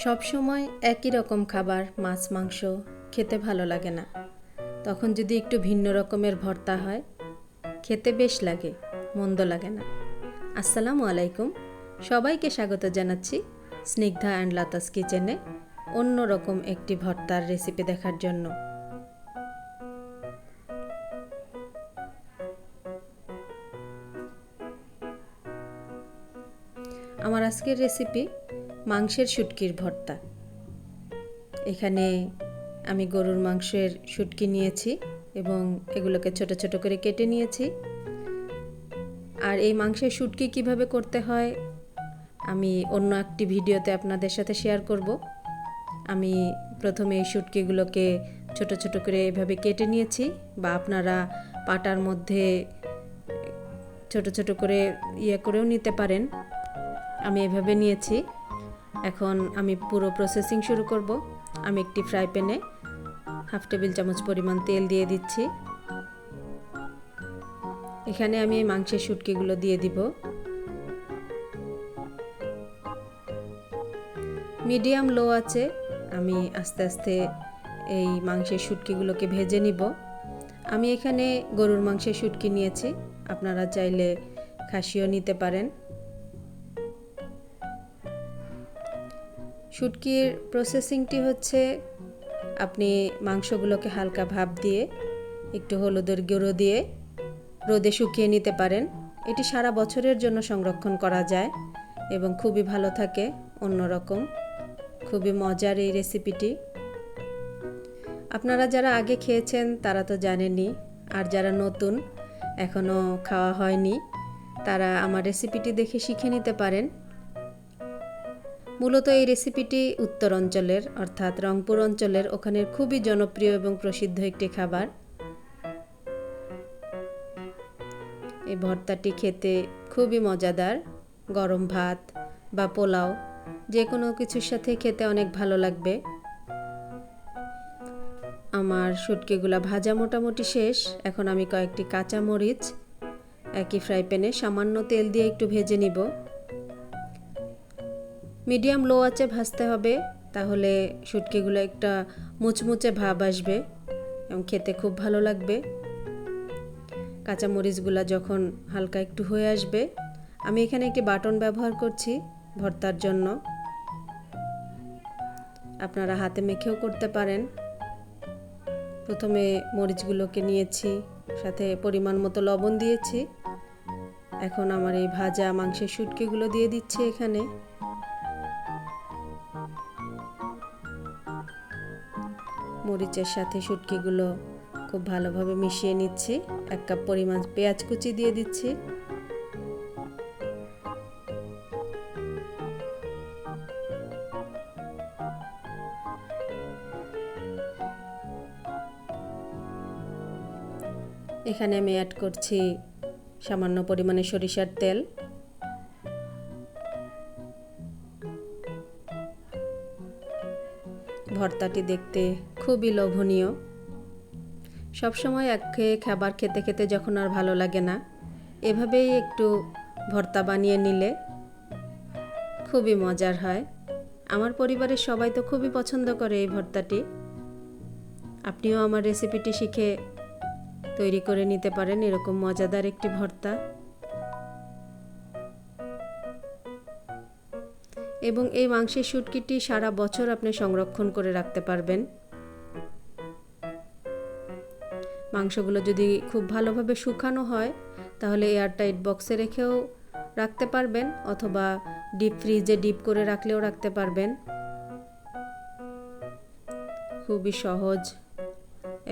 সব সময় একই রকম খাবার মাছ মাংস খেতে ভালো লাগে না। তখন যদি একটু ভিন্ন রকমের ভর্তা হয় খেতে বেশ লাগে, মন্দ লাগে না। আসসালামু আলাইকুম, সবাইকে স্বাগত জানাচ্ছি স্নিগ্ধা অ্যান্ড লতাস কিচেনে অন্য রকম একটি ভর্তার রেসিপি দেখার জন্য। আমার আজকের রেসিপি মাংসের শুটকির ভর্তা। এখানে আমি গরুর মাংসের শুটকি নিয়েছি এবং এগুলোকে ছোট ছোট করে কেটে নিয়েছি। আর এই মাংসের শুটকি কিভাবে করতে হয় আমি অন্য একটি ভিডিওতে আপনাদের সাথে শেয়ার করব। আমি প্রথমে এই শুটকিগুলোকে ছোট ছোট করে এভাবে কেটে নিয়েছি, বা আপনারা পাটার মধ্যে ছোট ছোট করে করেও নিতে পারেন। আমি এভাবে নিয়েছি। এখন আমি পুরো প্রসেসিং শুরু করব। আমি একটি ফ্রাই প্যানে 1/2 টেবিল চামচ পরিমাণ তেল দিয়ে দিচ্ছি। এখানে আমি এই মাংসের শুটকিগুলো দিয়ে দিব। মিডিয়াম লো আছে আমি আস্তে আস্তে এই মাংসের শুটকিগুলোকে ভেজে নিব। আমি এখানে গরুর মাংসের শুটকি নিয়েছি, আপনারা চাইলে খাসিও নিতে পারেন। শুটকির প্রসেসিংটি হচ্ছে, আপনি মাংসগুলোকে হালকা ভাপ দিয়ে একটু হলুদের গুঁড়ো দিয়ে রোদে শুকিয়ে নিতে পারেন। এটি সারা বছরের জন্য সংরক্ষণ করা যায় এবং খুবই ভালো থাকে, অন্যরকম খুবই মজার এই রেসিপিটি। আপনারা যারা আগে খেয়েছেন তারা তো জানেনই, আর যারা নতুন এখনও খাওয়া হয়নি তারা আমার রেসিপিটি দেখে শিখে নিতে পারেন। মূলত এই রেসিপিটি উত্তর অঞ্চলের অর্থাৎ রংপুর অঞ্চলের ওখানের খুবই জনপ্রিয় এবং প্রসিদ্ধ একটি খাবার। এই ভর্তাটি খেতে খুবই মজাদার, গরম ভাত বা পোলাও যে কোনো কিছুর সাথে খেতে অনেক ভালো লাগবে। আমার শুটকিগুলো ভাজা মোটামুটি শেষ। এখন আমি কয়েকটি কাঁচা মরিচ একই ফ্রাই প্যানে সামান্য তেল দিয়ে একটু ভেজে নিব। মিডিয়াম লো আঁচে ভাজতে হবে, তাহলে শুটকিগুলো একটা মুচমুচে ভাব আসবে এবং খেতে খুব ভালো লাগবে। কাঁচা মরিচগুলো যখন হালকা একটু হয়ে আসবে, আমি এখানে একটি বাটন ব্যবহার করছি ভর্তার জন্য। আপনারা হাতে মেখেও করতে পারেন। প্রথমে মরিচগুলোকে নিয়েছি, সাথে পরিমাণ মতো লবণ দিয়েছি। এখন আমার এই ভাজা মাংসের শুটকিগুলো দিয়ে দিচ্ছি এখানে। মরিচের সাথে শুটকিগুলো খুব ভালোভাবে মিশিয়ে নিচ্ছি। 1 কাপ পরিমাণ পেঁয়াজ কুচি দিয়ে দিচ্ছি। এখানে আমি অ্যাড করছি সামান্য পরিমাণে সরিষার তেল। ভর্তাটি দেখতে খুবই লোভনীয়। সবসময় একঘেয়ে খাবার খেতে খেতে যখন আর ভালো লাগে না, এভাবেই একটু ভর্তা বানিয়ে নিলে খুবই মজার হয়। আমার পরিবারের সবাই তো খুবই পছন্দ করে এই ভর্তাটি। আপনিও আমার রেসিপিটি শিখে তৈরি করে নিতে পারেন এরকম মজাদার একটি ভর্তা। এবং এই মাংসের শুটকিটি সারা বছর আপনি সংরক্ষণ করে রাখতে পারবেন। মাংসগুলো যদি খুব ভালোভাবে শুকানো হয় তাহলে এয়ারটাইট বক্সে রেখেও রাখতে পারবেন, অথবা ডিপ ফ্রিজে ডিপ করে রাখলেও রাখতে পারবেন। খুবই সহজ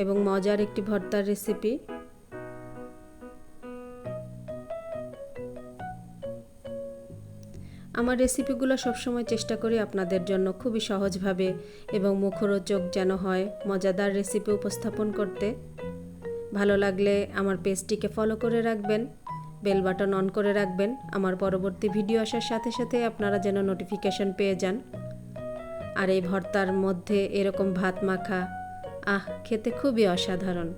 এবং মজার একটি ভর্তার রেসিপি। আমার রেসিপিগুলো সবসময় চেষ্টা করি আপনাদের জন্য খুবই সহজভাবে এবং মুখরোচক যেন হয় মজাদার রেসিপি উপস্থাপন করতে। ভালো লাগলে আমার পেজটিকে ফলো করে রাখবেন, বেল বাটন অন করে রাখবেন, আমার পরবর্তী ভিডিও আসার সাথে সাথে আপনারা যেন নোটিফিকেশন পেয়ে যান। আর এই ভর্তার মধ্যে এরকম ভাত মাখা, খেতে খুবই অসাধারণ।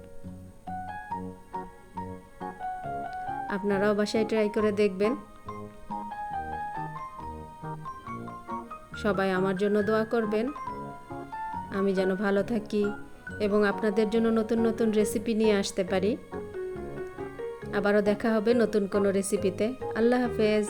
আপনারাও বাসায় ট্রাই করে দেখবেন। সবাই আমার জন্য দোয়া করবেন, আমি যেন ভালো থাকি এবং আপনাদের জন্য নতুন নতুন রেসিপি নিয়ে আসতে পারি। আবারও দেখা হবে নতুন কোনো রেসিপিতে। আল্লাহ হাফেজ।